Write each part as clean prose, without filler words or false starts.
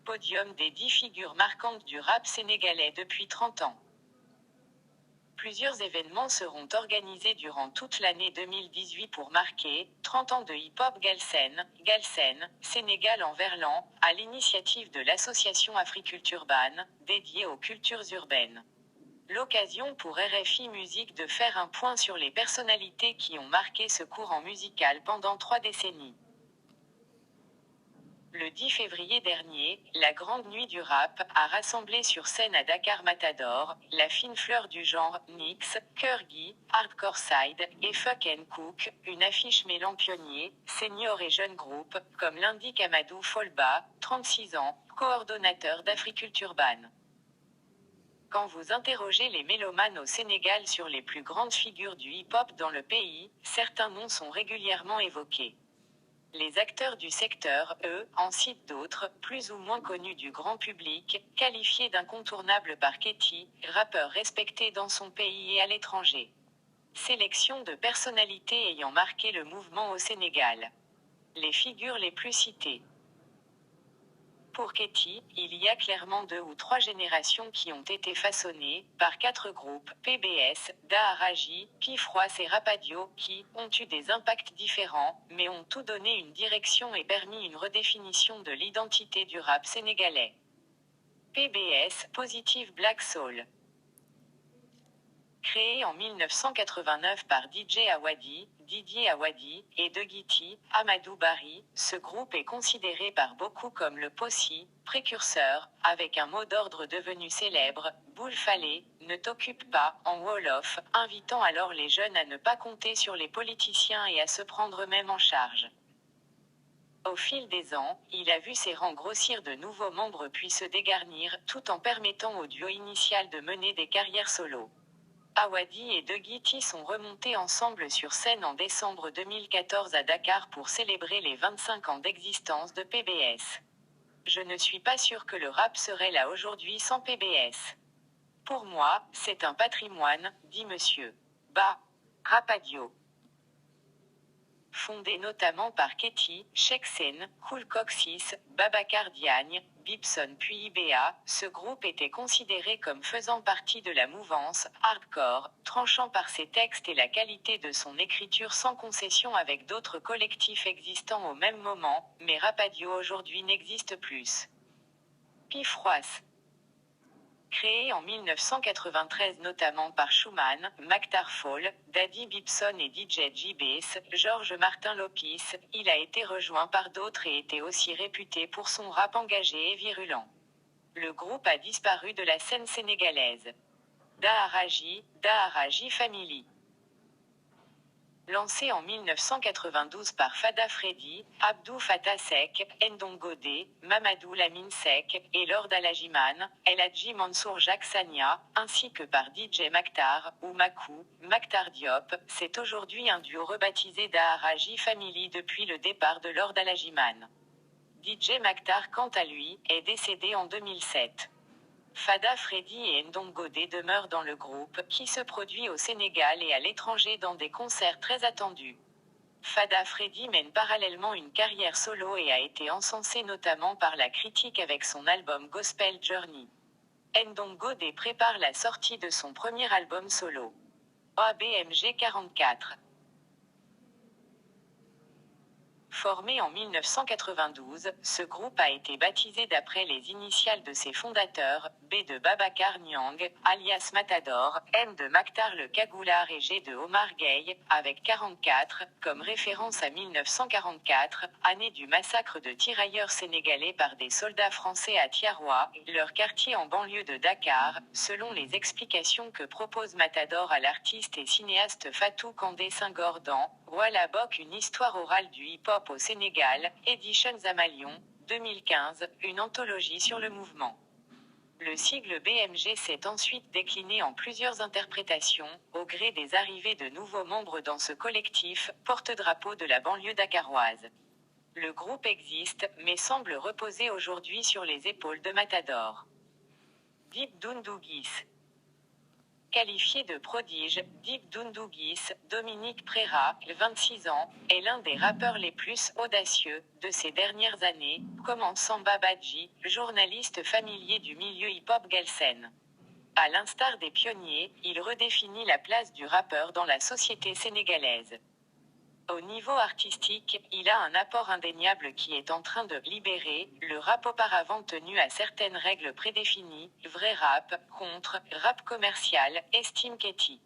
Podium des 10 figures marquantes du rap sénégalais depuis 30 ans. Plusieurs événements seront organisés durant toute l'année 2018 pour marquer 30 ans de hip-hop Galsen, Sénégal en verlan, à l'initiative de l'association Africulturban, dédiée aux cultures urbaines. L'occasion pour RFI Musique de faire un point sur les personnalités qui ont marqué ce courant musical pendant 3 décennies. Le 10 février dernier, la Grande Nuit du Rap a rassemblé sur scène à Dakar Matador, la fine fleur du genre, Nix, Kurgi, Hardcore Side, et Fuck and Cook, une affiche mêlant pionniers, seniors et jeunes groupes, comme l'indique Amadou Folba, 36 ans, coordonnateur d'Africulturban. Quand vous interrogez les mélomanes au Sénégal sur les plus grandes figures du hip-hop dans le pays, certains noms sont régulièrement évoqués. Les acteurs du secteur, eux, en citent d'autres, plus ou moins connus du grand public, qualifiés d'incontournables par Keyti, rappeur respecté dans son pays et à l'étranger. Sélection de personnalités ayant marqué le mouvement au Sénégal. Les figures les plus citées. Pour Keyti, il y a clairement 2 ou 3 générations qui ont été façonnées, par 4 groupes, PBS, Daharaji, Pifrois et Rapadio, qui ont eu des impacts différents, mais ont tout donné une direction et permis une redéfinition de l'identité du rap sénégalais. PBS, Positive Black Soul. Créé en 1989 par DJ Awadi, Didier Awadi, et De Guiti, Amadou Barry, ce groupe est considéré par beaucoup comme le Possi, précurseur, avec un mot d'ordre devenu célèbre, Boule Fallé, ne t'occupe pas, en Wolof, invitant alors les jeunes à ne pas compter sur les politiciens et à se prendre eux-mêmes en charge. Au fil des ans, il a vu ses rangs grossir de nouveaux membres puis se dégarnir, tout en permettant au duo initial de mener des carrières solo. Awadi et De Guiti sont remontés ensemble sur scène en décembre 2014 à Dakar pour célébrer les 25 ans d'existence de PBS. Je ne suis pas sûr que le rap serait là aujourd'hui sans PBS. Pour moi, c'est un patrimoine, dit Monsieur Rapadio. Fondé notamment par Keyti, Cheksen, Kool Coxis, Babacar Diagne, Bibson puis IBA, ce groupe était considéré comme faisant partie de la mouvance hardcore, tranchant par ses textes et la qualité de son écriture sans concession avec d'autres collectifs existants au même moment, mais Rapadio aujourd'hui n'existe plus. Pifrois. Créé en 1993 notamment par Schumann, Maktar Fall, Daddy Bibson et DJ J-Bass, Georges Martin Lopis, il a été rejoint par d'autres et était aussi réputé pour son rap engagé et virulent. Le groupe a disparu de la scène sénégalaise. Daharaji Family. Lancé en 1992 par Fada Freddy, Abdou Fattah Sek, Ndongodé, Mamadou Lamine Sek, et Lord Alajiman, El Hadji Mansour Jacques Sagna, ainsi que par DJ Maktar, ou Makou, Maktar Diop, c'est aujourd'hui un duo rebaptisé Daharaji Family depuis le départ de Lord Alajiman. DJ Maktar quant à lui, est décédé en 2007. Fada Freddy et Ndongodé demeurent dans le groupe, qui se produit au Sénégal et à l'étranger dans des concerts très attendus. Fada Freddy mène parallèlement une carrière solo et a été encensé notamment par la critique avec son album Gospel Journey. Ndongodé prépare la sortie de son premier album solo. ABMG 44. Formé en 1992, ce groupe a été baptisé d'après les initiales de ses fondateurs, B de Babacar Niang, alias Matador, M de Maktar le Cagoulard et G de Omar Gueye, avec 44, comme référence à 1944, année du massacre de tirailleurs sénégalais par des soldats français à Tiaroua, leur quartier en banlieue de Dakar, selon les explications que propose Matador à l'artiste et cinéaste Fatou Kandé Senghor dans Voilà Bok, une histoire orale du hip-hop au Sénégal, Editions Amalion, 2015, une anthologie sur le mouvement. Le sigle BMG s'est ensuite décliné en plusieurs interprétations, au gré des arrivées de nouveaux membres dans ce collectif, porte-drapeau de la banlieue dakaroise. Le groupe existe, mais semble reposer aujourd'hui sur les épaules de Matador. Dip Doundouguis. Qualifié de prodige, Deep Dundugis, Dominique Prera, 26 ans, est l'un des rappeurs les plus audacieux de ces dernières années, comme en Samba Badji, journaliste familier du milieu hip-hop galsen. À l'instar des pionniers, il redéfinit la place du rappeur dans la société sénégalaise. Au niveau artistique, il a un apport indéniable qui est en train de libérer le rap auparavant tenu à certaines règles prédéfinies, vrai rap, contre, rap commercial, estime Keyti.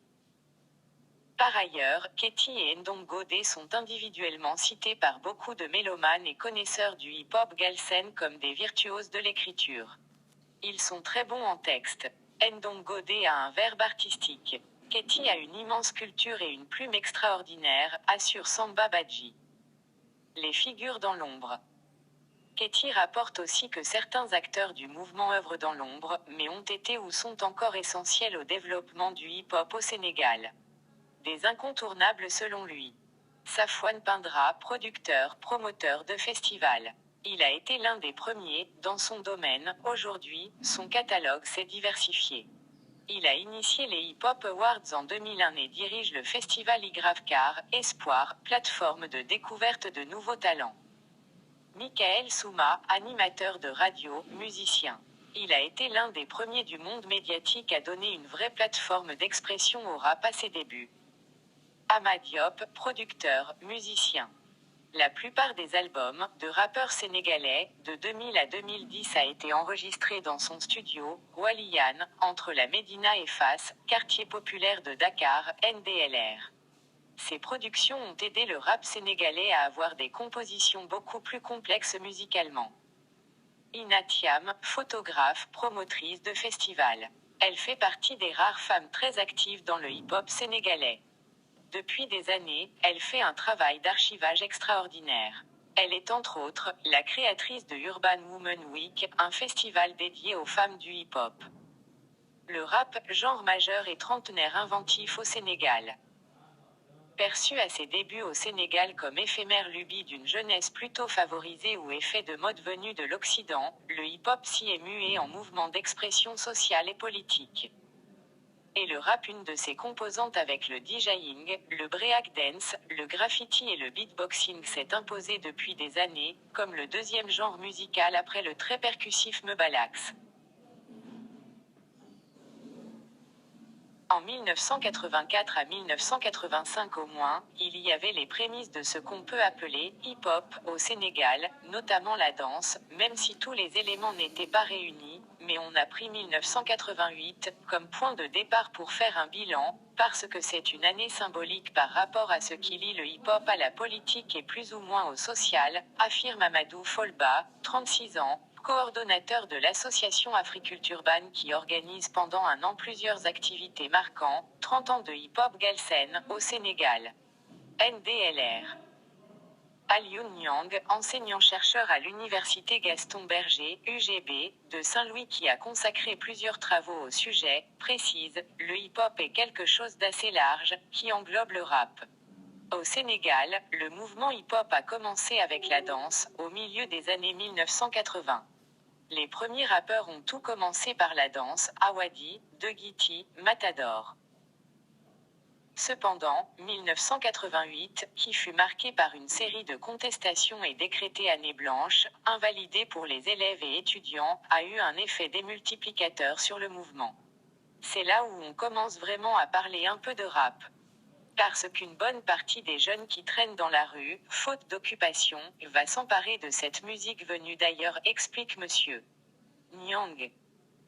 Par ailleurs, Keyti et Ndongo D sont individuellement cités par beaucoup de mélomanes et connaisseurs du hip-hop galsen comme des virtuoses de l'écriture. Ils sont très bons en texte. Ndongo D a un verbe artistique. Keyti a une immense culture et une plume extraordinaire, assure Samba Badji. Les figures dans l'ombre. Keyti rapporte aussi que certains acteurs du mouvement œuvrent dans l'ombre, mais ont été ou sont encore essentiels au développement du hip-hop au Sénégal. Des incontournables selon lui. Safouane Pindra, producteur, promoteur de festivals. Il a été l'un des premiers, dans son domaine. Aujourd'hui, son catalogue s'est diversifié. Il a initié les Hip Hop Awards en 2001 et dirige le festival Igravcar, Espoir, plateforme de découverte de nouveaux talents. Michael Souma, animateur de radio, musicien. Il a été l'un des premiers du monde médiatique à donner une vraie plateforme d'expression au rap à ses débuts. Amad Diop, producteur, musicien. La plupart des albums de rappeurs sénégalais, de 2000 à 2010 a été enregistré dans son studio, Waliyan, entre la Médina et Fass, quartier populaire de Dakar, NDLR. Ces productions ont aidé le rap sénégalais à avoir des compositions beaucoup plus complexes musicalement. Ina Thiam, photographe, promotrice de festivals. Elle fait partie des rares femmes très actives dans le hip-hop sénégalais. Depuis des années, elle fait un travail d'archivage extraordinaire. Elle est entre autres la créatrice de Urban Women Week, un festival dédié aux femmes du hip-hop. Le rap, genre majeur et trentenaire inventif au Sénégal. Perçu à ses débuts au Sénégal comme éphémère lubie d'une jeunesse plutôt favorisée ou effet de mode venu de l'Occident, le hip-hop s'y est mué en mouvement d'expression sociale et politique. Et le rap, une de ses composantes avec le DJing, le breakdance, le graffiti et le beatboxing s'est imposé depuis des années, comme le deuxième genre musical après le très percussif mbalax. En 1984 à 1985 au moins, il y avait les prémices de ce qu'on peut appeler hip-hop au Sénégal, notamment la danse, même si tous les éléments n'étaient pas réunis, mais on a pris 1988 comme point de départ pour faire un bilan, parce que c'est une année symbolique par rapport à ce qui lie le hip-hop à la politique et plus ou moins au social, affirme Amadou Folba, 36 ans, coordonnateur de l'association Africulturban qui organise pendant un an plusieurs activités marquant 30 ans de hip-hop galsen au Sénégal. NDLR. Alioune Niang, enseignant-chercheur à l'université Gaston Berger, UGB, de Saint-Louis qui a consacré plusieurs travaux au sujet, précise, le hip-hop est quelque chose d'assez large, qui englobe le rap. Au Sénégal, le mouvement hip-hop a commencé avec la danse, au milieu des années 1980. Les premiers rappeurs ont tout commencé par la danse, Awadi, De Guiti, Matador. Cependant, 1988, qui fut marqué par une série de contestations et décrété année blanche, invalidée pour les élèves et étudiants, a eu un effet démultiplicateur sur le mouvement. C'est là où on commence vraiment à parler un peu de rap. Parce qu'une bonne partie des jeunes qui traînent dans la rue, faute d'occupation, va s'emparer de cette musique venue d'ailleurs, explique Monsieur Niang.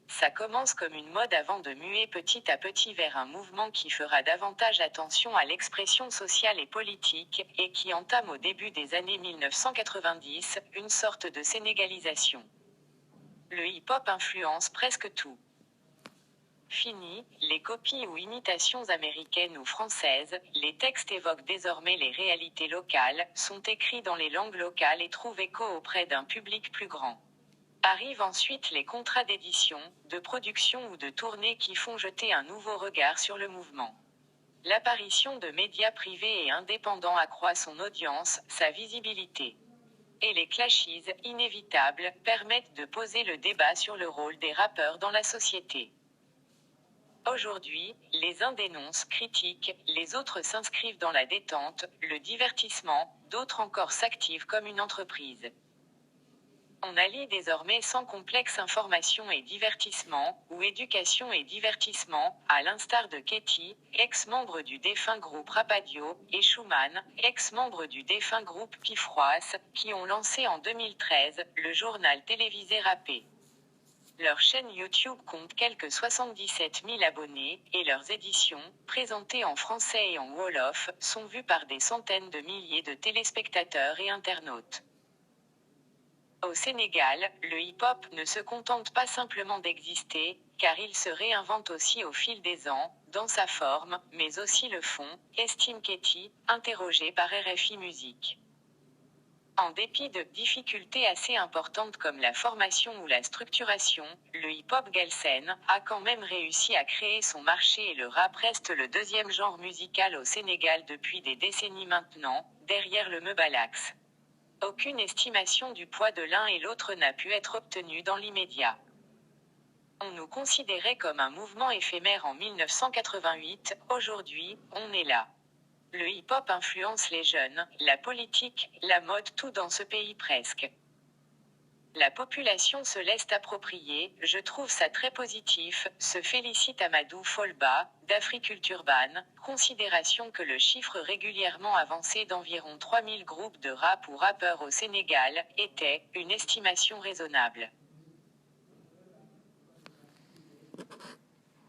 Ça commence comme une mode avant de muer petit à petit vers un mouvement qui fera davantage attention à l'expression sociale et politique, et qui entame au début des années 1990, une sorte de sénégalisation. Le hip-hop influence presque tout. Fini, les copies ou imitations américaines ou françaises, les textes évoquent désormais les réalités locales, sont écrits dans les langues locales et trouvent écho auprès d'un public plus grand. Arrivent ensuite les contrats d'édition, de production ou de tournée qui font jeter un nouveau regard sur le mouvement. L'apparition de médias privés et indépendants accroît son audience, sa visibilité. Et les clashes inévitables permettent de poser le débat sur le rôle des rappeurs dans la société. Aujourd'hui, les uns dénoncent, critiquent, les autres s'inscrivent dans la détente, le divertissement, d'autres encore s'activent comme une entreprise. On allie désormais sans complexe information et divertissement, ou éducation et divertissement, à l'instar de Katie, ex-membre du défunt groupe Rapadio, et Schumann, ex-membre du défunt groupe Pifroas, qui ont lancé en 2013 le journal télévisé Rappé. Leur chaîne YouTube compte quelques 77 000 abonnés, et leurs éditions, présentées en français et en wolof, sont vues par des centaines de milliers de téléspectateurs et internautes. Au Sénégal, le hip-hop ne se contente pas simplement d'exister, car il se réinvente aussi au fil des ans, dans sa forme, mais aussi le fond, estime Katie, interrogée par RFI Musique. En dépit de difficultés assez importantes comme la formation ou la structuration, le hip-hop galsen a quand même réussi à créer son marché et le rap reste le deuxième genre musical au Sénégal depuis des décennies maintenant, derrière le Mbalax. Aucune estimation du poids de l'un et l'autre n'a pu être obtenue dans l'immédiat. On nous considérait comme un mouvement éphémère en 1988, aujourd'hui, on est là. Le hip-hop influence les jeunes, la politique, la mode, tout dans ce pays presque. La population se laisse approprier, je trouve ça très positif, se félicite Amadou Folba, d'Africulturban, considération que le chiffre régulièrement avancé d'environ 3000 groupes de rap ou rappeurs au Sénégal, était, une estimation raisonnable.